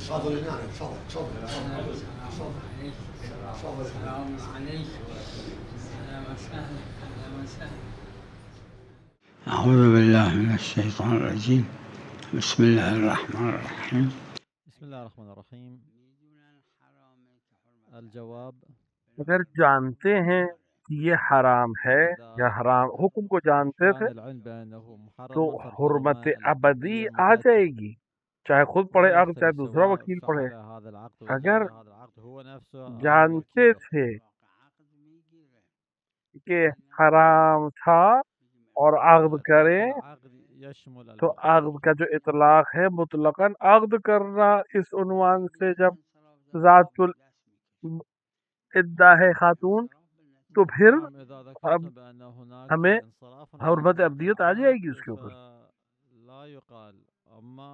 تفضل هنا، تفضل تفضل السلام عليكم. أهلا وسهلا أهلا وسهلا. أعوذ بالله من الشيطان الرجيم. بسم الله الرحمن الرحيم. بسم الله الرحمن الرحیم. الجواب، اگر جانتے ہیں کہ یہ حرام ہے یا حرام حکم کو جانتے تھے كان العلم بأنه تو محرم حرمت فالحرمة ابدی الأبدية آ جائے گی، چاہے خود پڑھے لا عقد چاہے يختلف دوسرا سواء وکیل پڑھے. فعل هذا العقد اگر وجعل هذا العقد هو نفسه أو جانتے وكيله. تھے کہ حرام تھا اور عقد کریں العقد يشمل تو المقام. عقد کا جو اطلاق ہے مطلقاً عقد کرنا اس عنوان سے جب ذات الادعا ہے خاتون تو پھر نعم، إذا اب ذكرنا بأن هناك ہمیں انصراف عن حرمت إطلاق ابدیت آ جائے گی اس کے العقد اوپر. فلا يقال. أما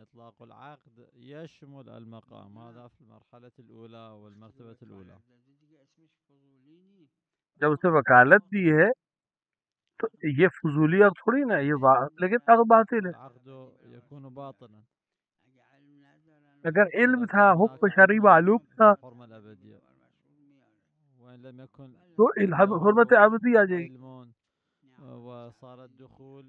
إطلاق العقد يشمل المقام، هذا في المرحلة الأولى والمرتبة الأولى. جب اسے وکالت دی ہے تو یہ فضولی عقد تھوڑی نا، یہ لیکن عقد باطل ہے. العقد يكون باطلا اگر علم إذا تھا كان حکم هناك شرعی علم معلوم تھا بالحرمة الأبدية، وإن لم يكن تو حرمت له ابدی آ جائے گی. علم وصار الدخول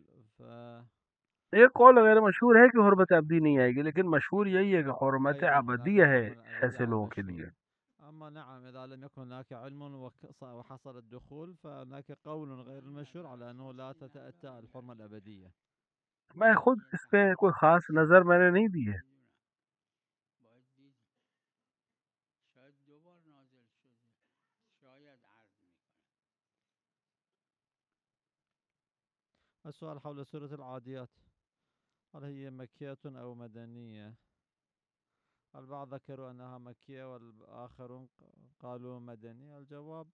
ایک قول غیر مشہور ہے کہ حرمت ابدی نہیں آئے گی، لیکن مشہور یہی ہے کہ حرمت أيضا ابدی هناك ہے حكم ایسے لوگوں کے لیے. أما نعم، إذا لم يكن هناك علم وحصل الدخول فهناك قول غير المشهور على أنه لا تتأتى الحرمة الأبدية. میں خود اس پہ کوئی خاص نظر میں نے نہیں دی ہے. السؤال حول سورة العاديات، هل هي مكية أو مدنية؟ البعض ذكروا أنها مكية والآخرون قالوا مدنية. الجواب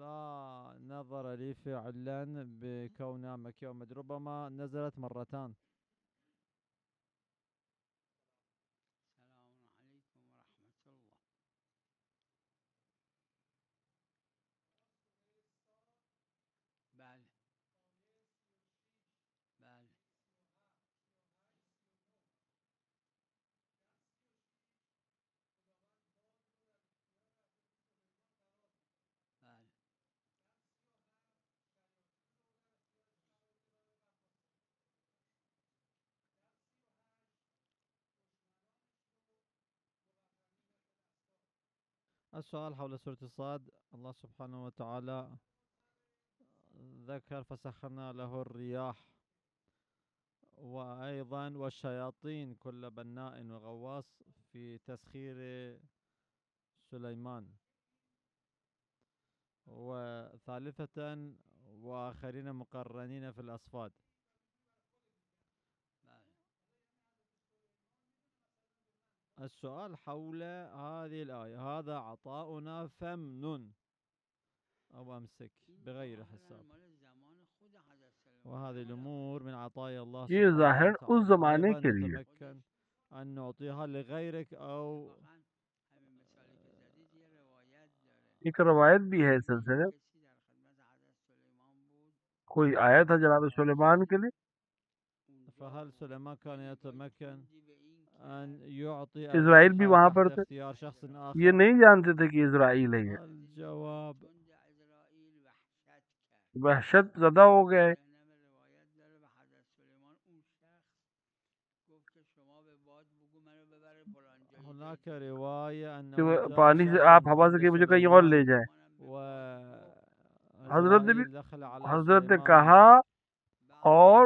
لا نظر لي فعلا بكونها مكية ومدنية، ربما نزلت مرتان. السؤال حول سورة الصاد، الله سبحانه وتعالى ذكر فسخرنا له الرياح وأيضا والشياطين كل بناء وغواص في تسخير سليمان، وثالثة وآخرين مقرنين في الأصفاد. السؤال حول هذه الآية، هذا عطاؤنا فمنن أو أمسك بغير حساب، وهذه الأمور من عطايا الله یہ سبحانه ظاہر اس وتعالى. زمانے أيضا کے لیے نتمكن أن نعطيها لغيرك أو ایک روایت بھی ہے اس سلسلے. کوئی آیا تھا جناب سلیمان کے لیے، فهل سليمان كان يتمكن أن يعطي اسرائیل بھی الريح وہاں تحت پر تھے، اختيار شخص یہ آخر؟ نہیں جانتے تھے کہ اسرائیل ہے. یہ الجواب وحشت زدہ ہو گئے. هناك رواية کہ أنه جاء پانی سے شخص آپ ہوا عند سے کہ مجھے کہیں اور لے سليمان جائیں. حضرت نے بھی وإسرائيل دخل على حضرت نے سليمان کہا اور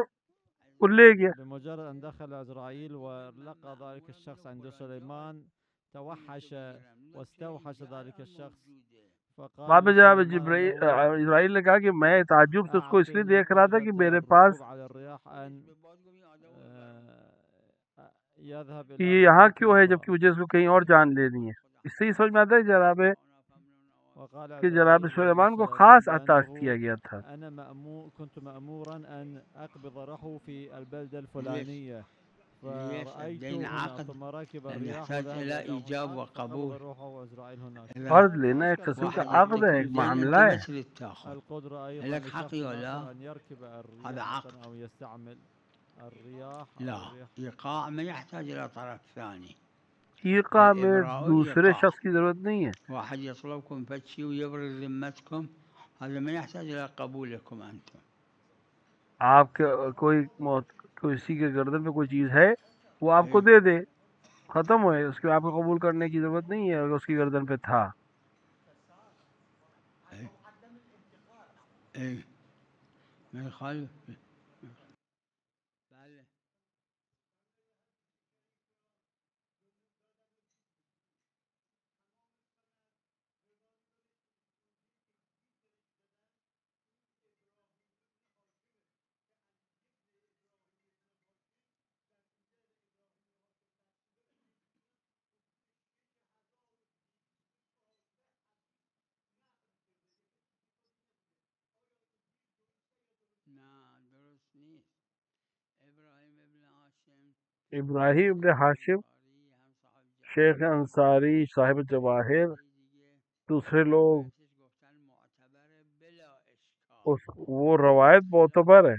وہ لے گیا. بمجرد أن دخل عزرائيل ولقى ذلك الشخص عند سليمان توحش واستوحش ذلك الشخص، وہاں فقال پہ جناب لسليمان له اسرائیل نے کہا کہ میں تعجب سے اس کو اس لیے أعطني دیکھ رہا تھا کہ قدرة میرے پاس الركوب على الرياح أن يذهب کہ إلى یہ یہاں بقية کیوں ہے الأخرى. جبکہ مجھے اس کو کہیں اور جان لینی ہے. اس سے یہ سمجھ میں آتا ہے وقال کہ عزرائيل جناب لرب سلیمان کو سليمان خاص عطا بأنه کیا گیا تھا. أنا كنت مأمورا أن أقبض روحه في البلدة الفلانية، فرأيت الدين هنا عقد ثم ركب أن الرياح يحتاج وذهب إلى إلى إيجاب هناك فقبض وقبول. روحه وإسرائيل هناك. فرض لینا ایک وأشكل قسم کا سؤال عقد ہے، هل ایک الجنة معاملہ ہے. مثل التاخذ القدرة أيضا لك لشخص حقي ولا آخر أن يركب هذا الريح عقد. مثلا أو يستعمل الرياح أو لا، الريح. إيقاع ما يحتاج إلى طرف ثاني. ایقاع میں الإبراء دوسرے إيقاع. شخص کی ضرورت نہیں ہے. واحد يطلبكم فتشي ويبرز ذمتكم، هذا ما يحتاج إلى قبولكم أنتم. آپ کے کوئی کسی کے گردن پہ کوئی چیز ہے وہ آپ کو دے دے، ختم ہوئے، اس کے آپ کو قبول کرنے کی ضرورت نہیں ہے اگر اس کی گردن پہ تھا. إيه ما يخالف. ابراہیم ابن ہاشم شیخ انصاری صاحب جواہر، دوسرے لوگ وہ روایت معتبر ہے.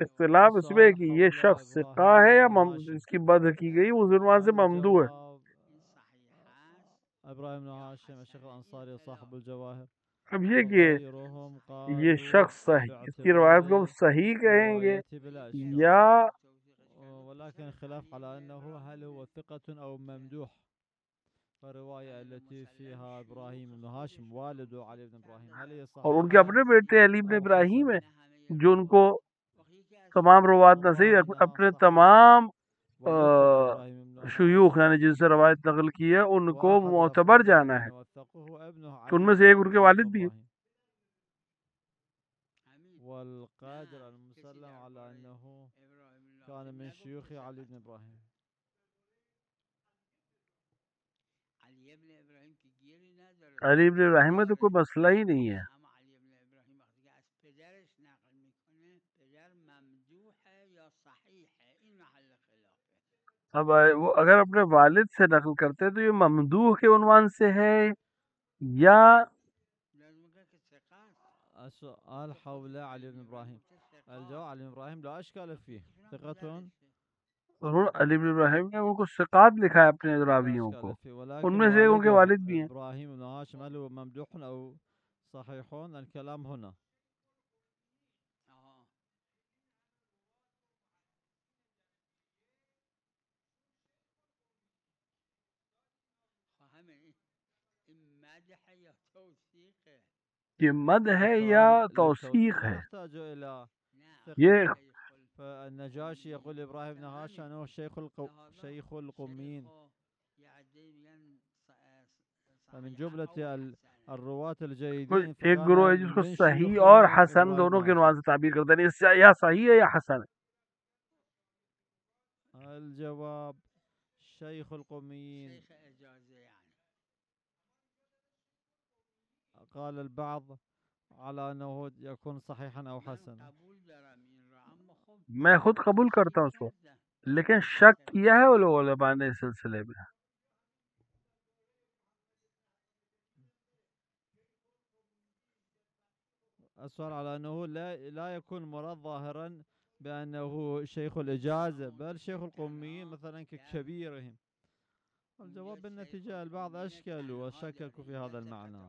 اختلاف اس میں کہ یہ شخص ثقہ ہے یا اس کی بد کی گئی اس عنوان سے ممدوح ہے. ابراہیم بن ہاشم الشیخ الانصاری صاحب الجواہر. اب یہ کہ یہ شخص صحیح، اس کی روایت کو صحیح کہیں گے یا ولكن خلاف على أنه هل هو ثقة أو ممدوح. فالرواية التي فيها إبراهيم بن هاشم والد علي بن إبراهيم هل هي صحيحة؟ اور ان کے اپنے بیٹے علی بن ابراہیم ہیں جو ان کو تمام روایت نصیح اپنے تمام شیوخ یعنی جن سے روایت نقل کی ہے ان کو معتبر جانا ہے. تو ان میں سے ایک ان کے والد بھی ہیں. والقادر المسلم على أنه كان من شيوخ علي بن إبراهيم. علی بن ابراہیم میں تو کوئی مسئلہ ہی نہیں ہے. اب وہ اگر اپنے والد سے نقل کرتے تو یہ ممدوح کے عنوان سے ہے یا السؤال حول علي بن إبراهيم. الجواب علي بن إبراهيم لا أشكال فيه ثقة. علی بن ابراہیم نے ان کو ثقات لکھا ہے اپنے راویوں کو، ان میں سے ان کے والد بھی ہیں. إبراهيم بن هاشم هل هو ممدوح أو صحيحون؟ الكلام هنا. یہ مد ہے یا توثیق ہے؟ يحتاج إلى یہ فالنجاشي يقول إبراهيم بن هاشم أنه شيخ القميين. فمن جملة الرواة الجيدين ایک گروہ ہے جس کو صحیح اور حسن دونوں کے عنوان سے تعبیر کرتے ہیں، یا صحیح ہے یا حسن ہے. الجواب شيخ القميين. قال البعض على أنه يكون صحيحا أو حسنا. میں خود قبول کرتا ہوں اس کو، لیکن شک کیا ہے وہ لوگ علماء نے اس سلسلے میں. السؤال على أنه لا يكون مراد ظاهرا بأنه شيخ الإجازة بل شيخ القميين مثلا ككبيرهم. الجواب بالنتيجة البعض أشكلوا وشككوا في هذا المعنى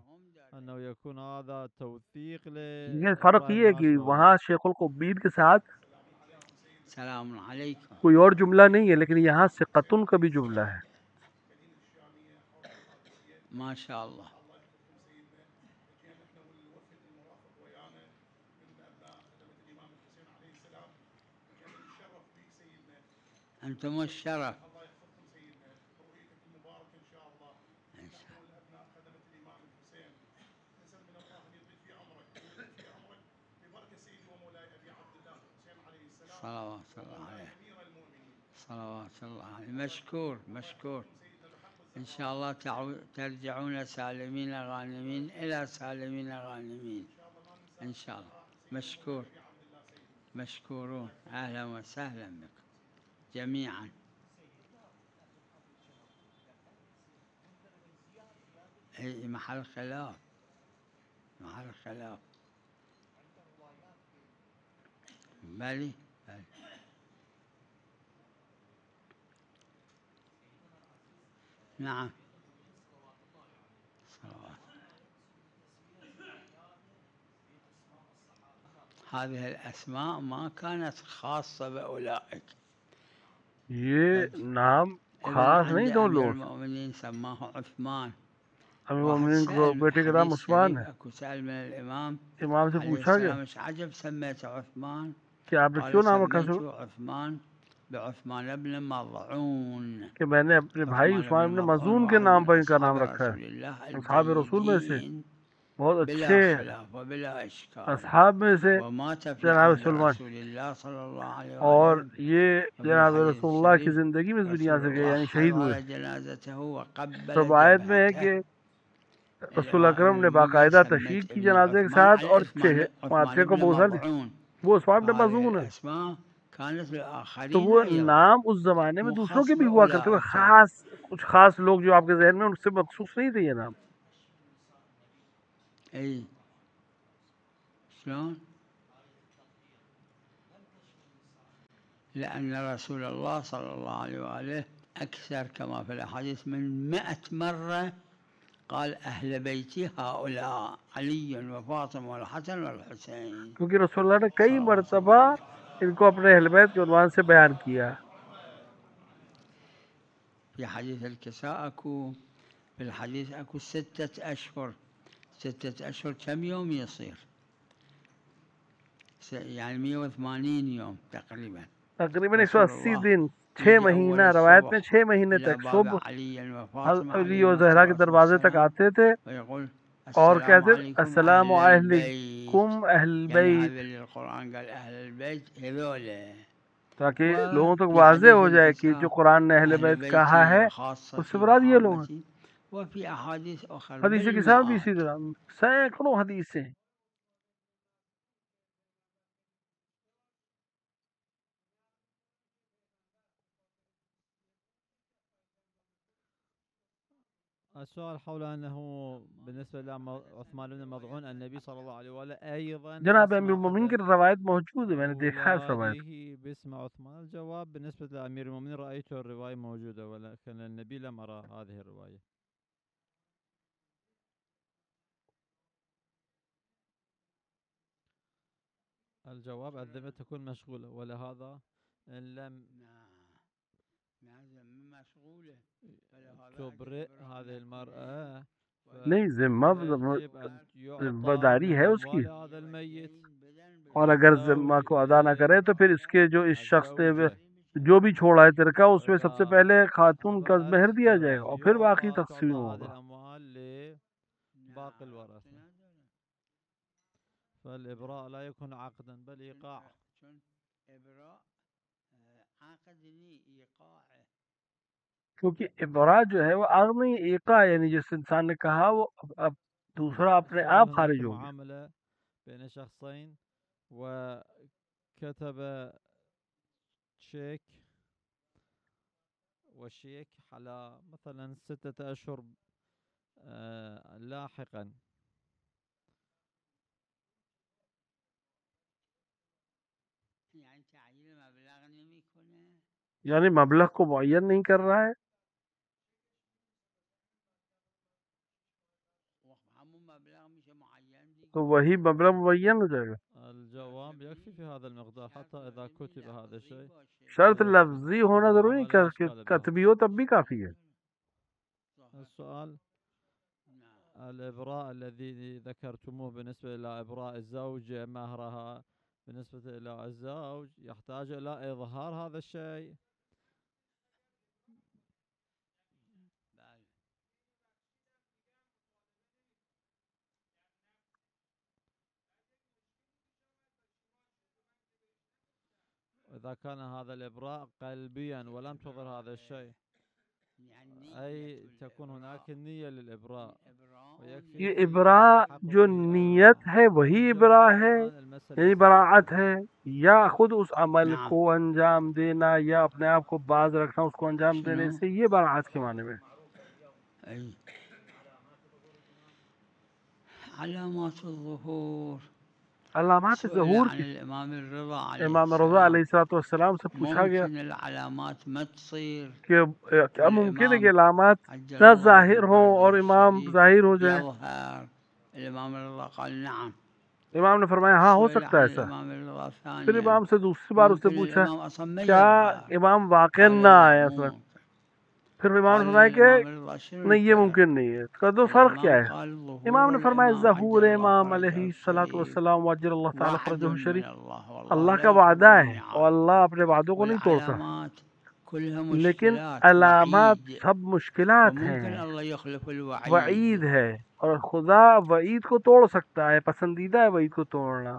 أنه يكون هذا توثيق لیکن فرق یہ ہے کہ وہاں شیخ القبیر کے ساتھ سلام علیکم کوئی اور جملہ نہیں ہے، لیکن یہاں ثقتن کا بھی جملہ ہے. ماشاء اللہ. انتم الشرف. صلوات الله عليه، صلوات الله عليه. مشكور مشكور. إن شاء الله ترجعون سالمين غانمين إلى سالمين غانمين إن شاء الله. مشكور مشكورون. أهلا وسهلا بكم جميعا. محل خلاف، محل خلاف. بله بله. نعم صلوات. هذه الأسماء ما كانت خاصة بأولئك، یہ نام ابن خاص عند نہیں دو أمير لوگ. المؤمنين سماه عثمان. امیر واحد مومنین کو سأل بیٹے کا نام حديث عثمان شريف ہے. أكو سأل من الإمام امام سے عليه پوچھا گیا السلام ايش عجب سميت عثمان؟ کہ آپ نے قال کیوں نام رکھا سميته عثمان بعثمان بن مضعون. کہ میں نے اپنے بھائی عثمان عثمان بن بن مضعون مظعون کے واحد نام من پر ان کا نام أصحاب رکھا رسول ہے. الله اصحاب رسول میں سے الجيدين بہت بلا اچھے خلاف وبلا إشكال. اصحاب میں سے ومات في جناب عهد سلمان. رسول الله صلى الله عليه اور وآله. یہ وفي جناب الحديث رسول اللہ کی الشريف زندگی میں اس دنیا رسول سے گئے الله یعنی شہید ہوئے. حضر جنازته وقبل روایت میں ہے جبهته. کہ رسول الإمام اکرم نے المنذر باقاعدہ سمت تشریف کی ابن جنازے کے عثمان ساتھ على اور عثمان ماتھے کو بن بوسا دی. مضعون. وہ عثمان بن وهذه مظعون ہے. الأسماء كانت تو للآخرين وہ أيضا نام اس زمانے میں مو دوسروں خاص کے بھی ہوا کرتے ہوئے بأولئك. خاص کچھ خاص لوگ جو آپ کے ذہن میں ان سے مخصوص نہیں تھے یہ نام. أي شلون؟ لأن رسول الله صلى الله عليه وآله أكثر كما في الأحاديث من 100 مرة قال أهل بيتي هؤلاء علي وفاطمة والحسن والحسين. کیونکہ رسول اللہ نے کئی مرتبہ ان کو اپنے اہل بیت کے عنوان سے بیان کیا. في حديث الكساء أكو في الحديث أكو 6 أشهر. 6 أشهر كم يوم يصير؟ يعني 180 يوم تقريبا. تقریباً 180 دن 6 مہینہ روایت میں 6 مہینے تک صبح علی و زہرا کے دروازے تک آتے تھے اور کہتے السلام علیکم اہل بیت، تاکہ لوگوں تک واضح ہو جائے کہ جو قرآن نے اہل بیت کہا ہے اس سے مراد یہ لوگ ہیں. حدیث کے ساتھ بھی اسی طرح سینکڑوں حدیثیں. السؤال حول أنه بالنسبة لعثمان بن مضعون النبي صلى الله عليه وآله أيضا جناب امیر المومنین کی روایت موجود ہے، میں نے دیکھا ہے اس روایت. أولاده باسم عثمان. الجواب بالنسبة لأمير المؤمنين رأيت الرواية موجودة ولكن النبي لم أرى هذه الرواية. الجواب الذمة تكون مشغولة ولهذا إن لم تبرئ هذه المرأة نہیں ذمہ يجب أن ذمہ داری يعطى ہے من اس کی، أموال هذا الميت. اور اگر ذمہ کو ادا نہ کرے تو پھر اس کے جو اس شخص نے جو بھی چھوڑا ہے ترکہ اس میں سب سے پہلے خاتون کا مہر دیا جائے گا اور پھر باقی تقسیم ہوگا. باقي الورثة. فالإبراء لا يكون عقدا بل إيقاع. کیونکہ ابراء جو ہے وہ عقدی ایقاع، یعنی جس انسان نے کہا وہ اب دوسرا اپنے آپ خارج ہو گیا. معاملة بين شخصين وكتب شيك والشيك على مثلا 6 أشهر لاحقا. یعنی مبلغ کو معین نہیں کر رہا ہے. تو وہی مبلغ معین ہو جائے گا. الجواب يكفي في هذا المقدار حتى إذا كتب هذا الشيء. شرط لفظی ہونا ضروری نہیں کہ کتبی ہو تب بھی کافی ہے. السؤال الإبراء الذي ذكرتموه بالنسبة إلى إبراء الزوجة مهرها بالنسبة إلى الزوج يحتاج إلى إظهار هذا الشيء. إذا كان هذا الإبراء قلبيا ولم تظهر هذا الشيء أي تكون هناك النية للإبراء. یہ ابراء جو نیت ہے وہی ابراء ہے، یعنی براعت ہے، یا خود اس عمل کو انجام دینا یا اپنے آپ کو باز رکھنا اس کو انجام دینے سے، یہ براعت کے معنی میں. علامات الظهور علامات سئل ظہور عن کی الإمام الرضا علیہ امام رضا علیہ السلام السلام سے پوچھا گیا ممكن العلامات ما تصير کہ کیا ممکن ہے کہ والإمام علامات عجل نہ الله ظاہر ہوں بالفرج اور امام الشريف ظاہر ہو جائے؟ يظهر. الإمام الرضا قال نعم. امام نے فرمایا ہاں ہو سئل سکتا ہے عن ایسا. الإمام الرضا پھر ثانيا امام سے دوسری بار اس سے ممكن پوچھا الإمام أصلا ما کیا يظهر امام واقع قال نہ لا آئے مو اصلا؟ ممكن. پھر امام نے قال فرمایا کہ للإمام الرضا شنو نہیں یہ الفرق؟ ممکن نہیں ہے. اس کا تو فرق کیا الإمام ہے؟ قال امام ظهور نے فرمایا الإمام ظہور عجل الله امام فرجه علیہ الصلوۃ الشريف والسلام وعجل اللہ تعالی وعد فرجہ من الشریف الله والله اللہ لا کا يخلف وعدہ ہے اور الميعاد. اللہ اپنے وعدوں کو نہیں توڑتا. والعلامات كلها لیکن مشكلات علامات وعيد سب مشکلات وممكن ہیں، الله يخلف وعید الوعيد. ہے، اور خدا وعید کو توڑ سکتا ہے، پسندیدہ ہے وعید کو توڑنا.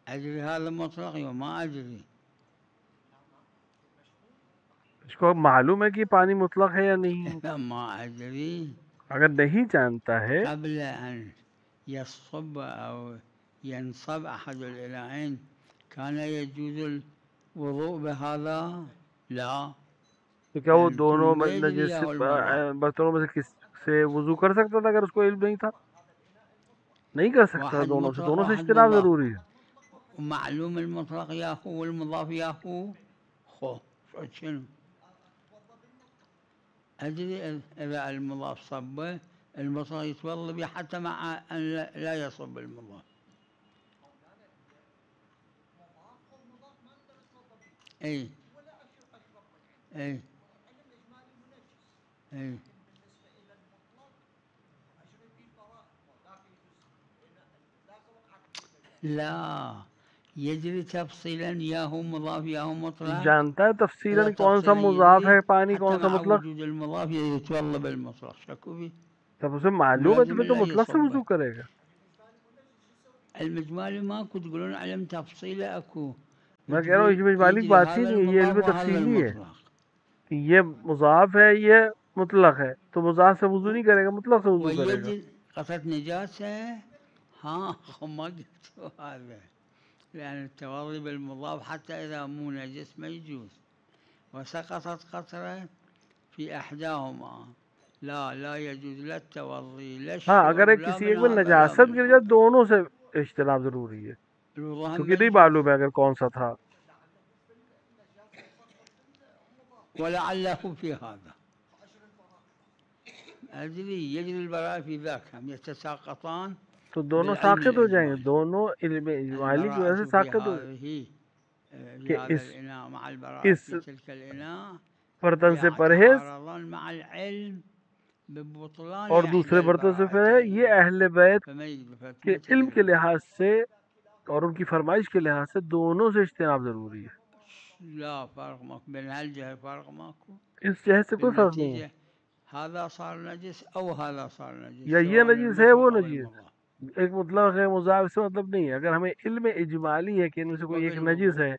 أدري هذا مطلق وما أدري. اس کو معلوم ہے کہ پانی مطلق ہے یا نہیں؟ ما أدري. اگر نہیں جانتا ہے قبل أن يصب أو ينصب أحد الإلهين كان يجوز الوضوء بهذا؟ لا. تو کیا وہ لأن دونوں ما يدري نجس إياه المضاف. برتنوں میں سے کس سے وضو کر سکتا تھا اگر اس کو علم نہیں تھا؟ نہیں کر سکتا. واحد دونوں مطلق سے واحد اجتناب مضاف. ضروری ہے. ومعلوم المطلق ياهو والمضاف ياهو. خو شنو؟ أدري إذا المضاف صبه المطلق يتوضأ به حتى مع أن لا يصب المضاف. أي أي أي لا يجري تفصيلا ياهو مضاف ياهو مطلق. جانتا ہے تفصیلاً إذا کون سا تفصيلا مضاف ہے يجري پانی، حتى کون سا مع مطلق. وجود المضاف يتوضأ بالمطلق. شكو به جب اسے معلوم ہے تو ولازم پھر تو لا مطلق سے يصبه. وضو کرے گا. المجمالي ماكو تقولون علم تفصيله اكو. میں کہہ رہا ہوں تقول اس مالی کی يجري بات ہی هذا نہیں ہے، یہ علم المضاف وهذا تفصیلی ہے المطلق. کہ یہ مضاف ہے یہ مطلق ہے، تو مضاف سے وضو نہیں کرے گا، مطلق سے وضو کرے گا. ويجري قطعة نجاسة. ها ما قلتوا هذا لأن التوضي بالمضاف حتى إذا مو نجس ما يجوز. وسقطت قطرة في إحداهما لا يجوز لا التوضي لا ہاں اگر الشرب لا کسی ایک من میں هذا لا نجاست من گر جائے هذا. دونوں سے اجتناب ضروری ہے، الوضوء هم کیونکہ نہیں بالجوز معلوم ہے اگر کون سا تھا. ولعله في هذا. أدري يجري البراء في ذاك هم يتساقطان تو دونوں بالعلم ساقط ہو جائیں گے، الإجمالي. دونوں علم اجمالی کی وجہ سے البراءة في ساقط ہو جائیں هذه کہ في هذا اس الإناء مع البراءة اس في تلك الإناء برتن سے پرہیز يتعارضان مع العلم ببطلان اور إحدى دوسرے برتن سے پرہیز، یہ البراءتين. اہل بیت فما کے علم کے لحاظ سے اور ان کی فرمائش کے لحاظ سے دونوں سے اجتناب ضروری ہے. لا فرق ماكو بين هالجهة فرق ماكو. اس جہت سے کوئی فرق نہیں ہے، بالنتيجة هذا صار نجس أو هذا صار نجس یا یہ سواء نجیس ہے وہ المطلق أو نجیس. المضاف. ایک مطلق ہے مضاف سے مطلب نہیں ہے. اگر ہمیں علم اجمالی ہے کہ ان میں سے کوئی ایک نجس ہے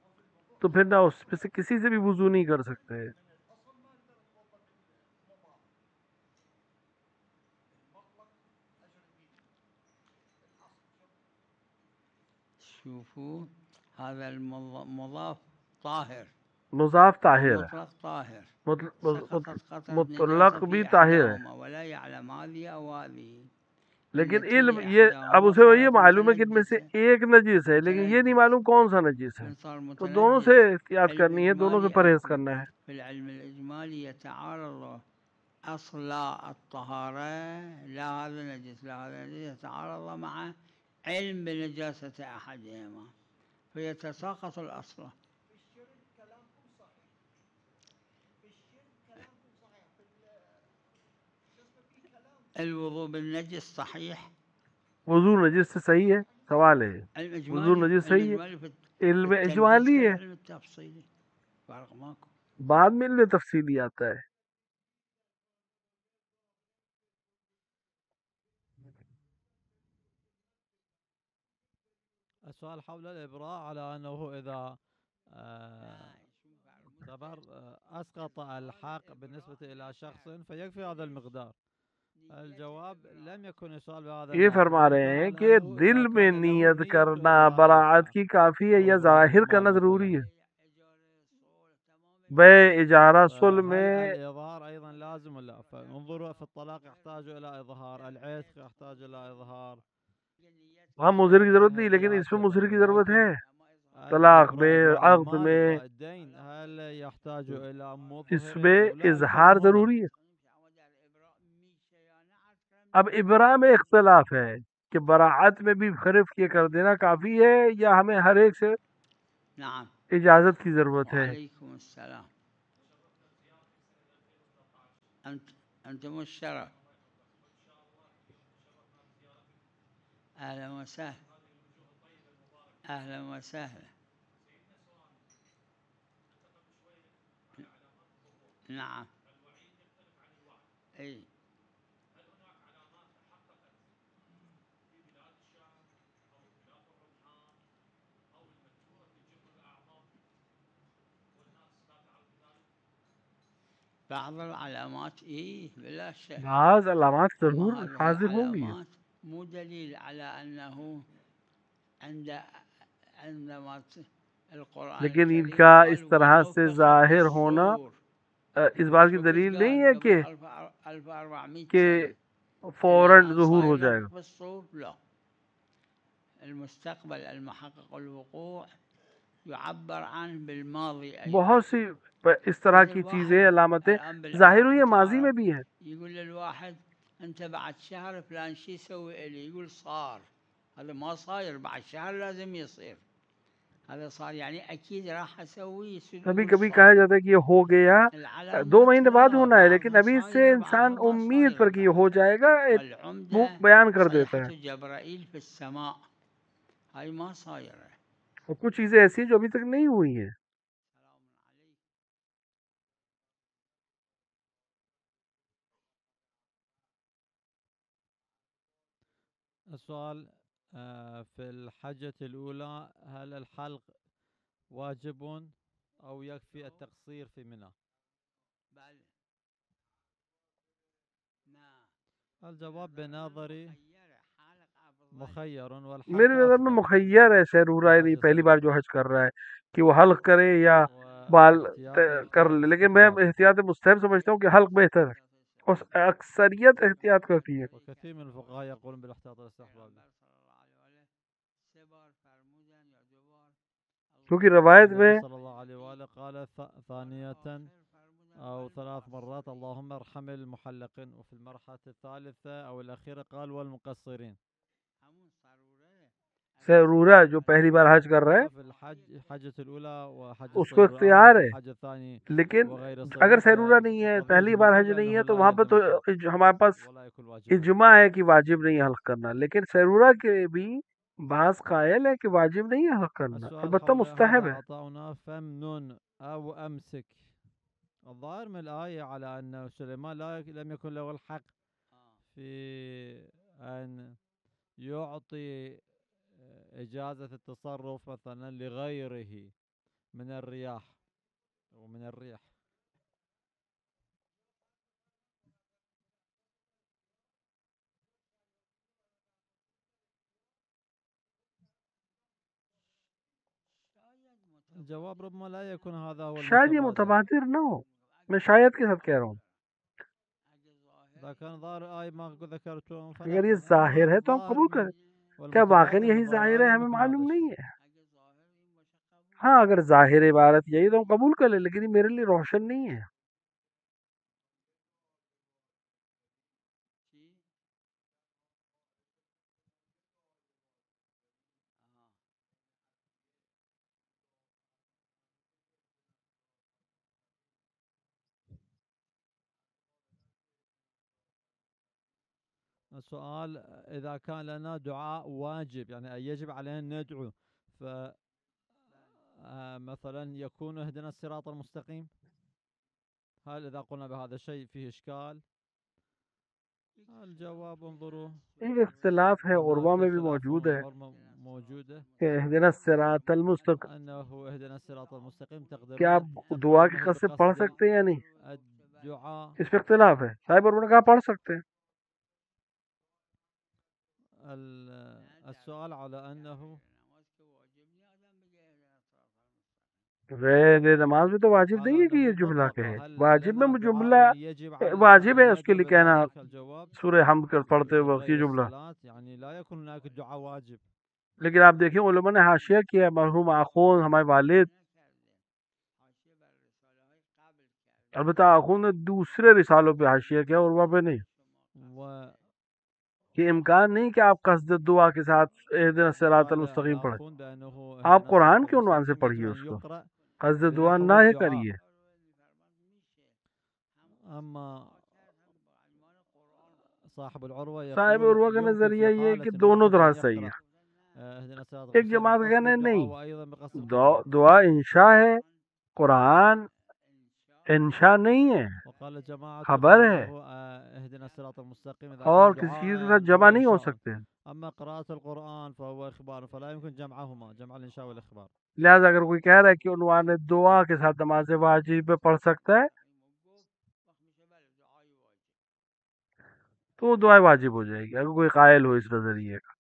تو پھر نہ اس میں سے کسی سے بھی وضو نہیں کر سکتے. شوفوا هذا المضاف طاهر مضاف طاہر ہے، والمطلق طاهر. مطلق سقطت قطرة مطلق نجاسة بھی في طاہر ہے. إحداهما ولا يعلم هذه أو هذه. لیکن علم بالنتيجة یہ اب إحداهما اسے یہ صارت معلوم ہے کہ ان میں سے متنجسة. ایک نجس ہے، لیکن یہ نہیں معلوم کون سا نجس ہے. من صار تو دونوں سے متنجس. احتیاط علم کرنی ہے، دونوں سے إجمالي پرہیز أكو. کرنا ہے. في العلم الإجمالي يتعارض أصل الطهارة لا هذا نجس لا هذا نجس يتعارض مع علم بنجاسة أحدهما فيتساقط الأصل. الوضوء بالنجس صحيح. وضو نجس سے صحیح ہے، سوال ہے وضو الإجمالي نجس صحیح ہے، الإجمالي في علم التنجيس اجمالی ہے، كالعلم التفصيلي فرق ماكو. بعد میں علم تفصیلی آتا ہے. السؤال حول الإبراء على أنه إذا يعتبر أسقط الحق بالنسبة إلى شخص فيكفي هذا المقدار. الجواب لم يكن يسأل بهذا یہ النحو، فرما رہے ينظر ہیں على کہ أنه دل إذا میں كان له نیت نية کرنا إبراء براعت الحق کی کافی ہے یا وإبراء ظاہر کرنا المال ضروری مثلا. ہے؟ بے اجارہ صلح هل میں الإظهار أيضا لازم ولا لا؟ فانظروا في الطلاق يحتاج إلى إظهار، العتق يحتاج إلى إظهار، ہاں مظہر کی ضرورت نہیں، لیکن اس میں مظہر کی ضرورت ہے، طلاق میں، إبراء عقد المال میں، إبراء الدين هل يحتاج إلى اس مظهر میں أو لا؟ اظہار الكلام هنا. ضروری ہے. اب ابراء میں اختلاف ہے کہ براعت میں بھی خرف یہ کر دینا کافی ہے یا ہمیں ہر ایک سے نعم اجازت کی ضرورت ہے. وعليكم السلام. أنتم الشرف. أهلا وسهلا. أهلا وسهلا. نعم. أي بعض العلامات بلا شك. بعض علامات ضرور أما هذه حاضر ہوں گی، العلامات مو دليل على أنه عندما القرآن لیکن ان الكريم کا قال اس طرح سے ونفخ ظاہر في ہونا الصور. اس بات کی شو دلیل قال نہیں ہے قبل کہ 1400 کہ سنة فوراً الآن ظہور صاير ہو جائے نفخ گا. في الصور؟ لا. المستقبل المحقق الوقوع يعبر عنه بالماضي أيضا. بہت سی اس طرح مثل کی واحد چیزیں علامتیں الآن ظاہر ہوئی بالعراق ہیں، ماضی میں تعرف بھی ہیں. يقول للواحد أنت بعد شهر فلان شي يسوي إلي، يقول صار. هذا ما صاير، بعد شهر لازم يصير. هذا صار يعني أكيد راح أسويه. کبھی يقول کبھی صار. کہا جاتا ہے کہ یہ ہو گیا 2 العلامات مہینے بعد لا، ہونا ہے، لیکن بعضها ابھی سے صايرة انسان بعضها ما امید پر صايرة کہ یہ بعد. ہو جائے گا والعمدة بیان کر دیتا صيحة ہے. جبرائيل في السماء هاي ما صايرة. اور کچھ چیزیں ایسی ہیں جو ابھی تک نہیں ہوئی ہیں. السؤال في الحجة الأولى هل الحلق واجب أو يكفي التقصير في منى؟ الجواب بنظري مخير، والحلق میرے نظر میں أفضل. مخیر ہے سیرورا، یعنی پہلی بار جو حج کر رہا ہے کہ وہ حلق کرے یا بال کر لے، لیکن میں احتیاط مستحب سمجھتا ہوں کہ حلق بہتر ہے اور اکثریت احتیاط کرتی ہے. وكثير من الفقهاء يقولون بالاحتياط والاستحباب. کیونکہ روایت میں النبي صلى الله عليه وآله قال ثانية أو 3 مرات اللهم ارحم المحلقين، وفي المرحلة الثالثة أو الأخيرة قال والمقصرين. سیرورا جو پہلی بار حج کر رہا ہے في الحج حجة الأولى وحجة اس کو السيرورة، اختیار في ہے، الحج الثاني لیکن وغير اگر الصغير سیرورا نہیں ہے، فقد پہلی يجب بار حج القطع نہیں ہے، أنه تو لا وہاں پہ تو يلزم الشيء ہمارے پاس ولا يكون واجبا. اجماع ہے کہ واجب نہیں ہے حلق کرنا، لیکن سیرورا کے بھی بعض قائل ہے کہ واجب نہیں ہے حلق کرنا، السؤال البتہ حول مستحب هذا ہے. عطاؤنا فمن أو أمسك. الظاهر من الآية على أن سليمان لم يكن له الحق في أن يعطي إجازة التصرف مثلا لغيره من الرياح ومن الريح. الجواب ربما لا يكون هذا هو شاید یہ المتبادر. متبادر نہ ہو، میں شاید کے ساتھ کہہ رہا ہوں. إذا كان ظاهر آية ما ذكرتم اگر یہ ظاہر ہے تو ہم قبول کریں. کیا واقعی یہی ظاہر ہے؟ ہمیں معلوم نہیں ہے. ہاں اگر ظاہر عبارت یہی تو ہم قبول کر لیں، لیکن یہ میرے لیے روشن نہیں ہے. السؤال إذا كان لنا دعاء واجب يعني يجب علينا أن ندعو، ف مثلا يكون اهدنا الصراط المستقيم، هل إذا قلنا بهذا الشيء فيه إشكال؟ الجواب انظروا ایک اختلاف ہے، عربا هناك میں بھی خلاف موجود ہے. موجودة کہ اہدنا الصراط المستقیم، أنه اهدنا الصراط المستقيم تقدر کیا آپ دعا کی قصد سے پڑھ سکتے ہیں یا نہیں؟ الدعاء اس پہ اختلاف ہے، صاحب اور نے کہا پڑھ سکتے ہیں. السؤال على أنه غیر نماز میں تو واجب نہیں ہے کہ یہ جملہ کہے. هل واجب لنا میں دعاء جملہ يجب علينا واجب ہے أن اس کے لیے ندعو کہنا بذلك الجواب سورہ حمد کر پڑھتے من وقت یہ غير جملہ. الصلاة يعني لا يكون هناك دعاء واجب. لیکن آپ دیکھیں علماء نے حاشیہ کیا ہے، مرحوم آخون ہمارے والد، البتہ آخون نے دوسرے رسالوں پہ حاشیہ کیا، عروہ پہ نہیں. یہ امکان نہیں کہ آپ قصد دعا کے ساتھ اہدنا الصراط المستقیم پڑھیں. آپ قرآن کے عنوان سے پڑھیے اس کو، قصد دعا نہ ہی کریے. صاحب عروہ کا نظریہ یہ ہے کہ دونوں طرح صحیح ہے. ایک جماعت کا کہنا ہے نہیں، دعا انشاء ہے، قرآن انشاء نہیں ہے، خبر ہے، اور کسی چیز کے ساتھ جمع نہیں ہو سکتے. اما قراءة القرآن فهو اخبار فلا يمكن جمعهما، جمع الانشاء والاخبار. لہذا اگر کوئی کہہ رہا ہے کہ عنوان دعا کے ساتھ نماز واجب پہ پڑھ سکتا ہے تو وہ دعا واجب ہو جائے گی اگر کوئی قائل ہو اس نظریے کا.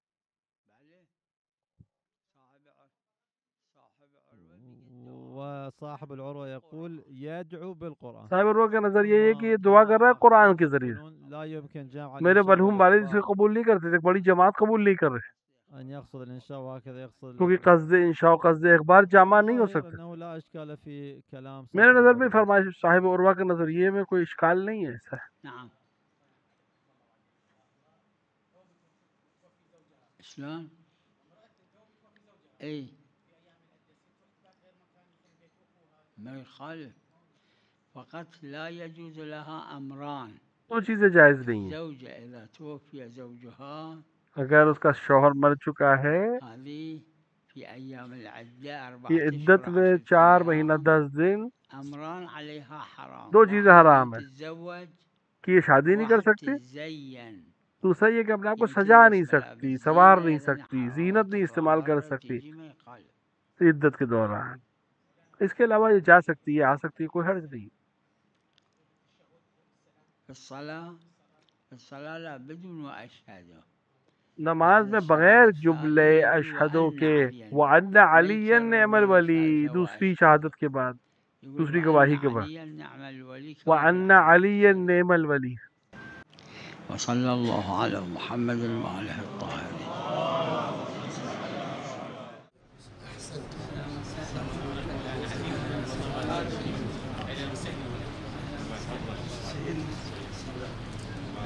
وصاحب العروة يقول يدعو بالقرآن. صاحب عروہ کا نظریہ یہ ہے کہ یہ دعا کر رہا ہے قرآن کے ذریعے. لا يمكن جمع میرے الإنشاء مرحوم والد اس والإخبار. کو قبول نہیں کرتے تھے، بڑی جماعت قبول نہیں کر رہے أن يقصد الإنشاء وهكذا يقصد کیونکہ قصد انشاء و قصد اخبار جامع نہیں ہو سکتے. أنه لا إشكال في كلام میرے صاحب نظر میں العروة. فرمائش صاحب عروہ کے نظریے میں کوئی اشکال نہیں ہے ایسا. نعم. شلون؟ اي ما يخالف، فقط لا يجوز لها امران. دو چیزیں جائز نہیں ہیں. زوجة اذا توفي زوجها اگر اس کا شوہر مر چکا ہے، هذه في ايام العدة یہ 4 عدت میں 4 مہینہ 10 دن امران عليها حرام. دو چیزیں حرام ہیں تتزوج کہ یہ شادی نہیں کر سکتی. تزين. دوسرا یہ کہ اپنے آپ کو سجا نہیں سکتی، سوار نہیں سکتی، زینت نہیں استعمال کر سکتی عدت کے دوران. اس کے علاوہ یہ جا سکتی ہے، آ سکتی ہے، کوئی حرج نہیں. الصلاة لا بدون وأشهد. نماز میں بغیر جملے اشہدو کے وَأَنَّ عَلِيًّا نِعْمَ الْوَلِي، دوسری شہادت کے بعد، دوسری گواہی کے بعد، وَأَنَّ عَلِيًّا نِعْمَ الْوَلِي. وصلى الله على محمد وآله الطاهرين.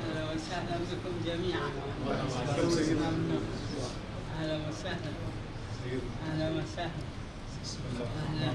أهلا وسهلا بكم جميعا. أهلا وسهلا. أهلا وسهلا. أهلا.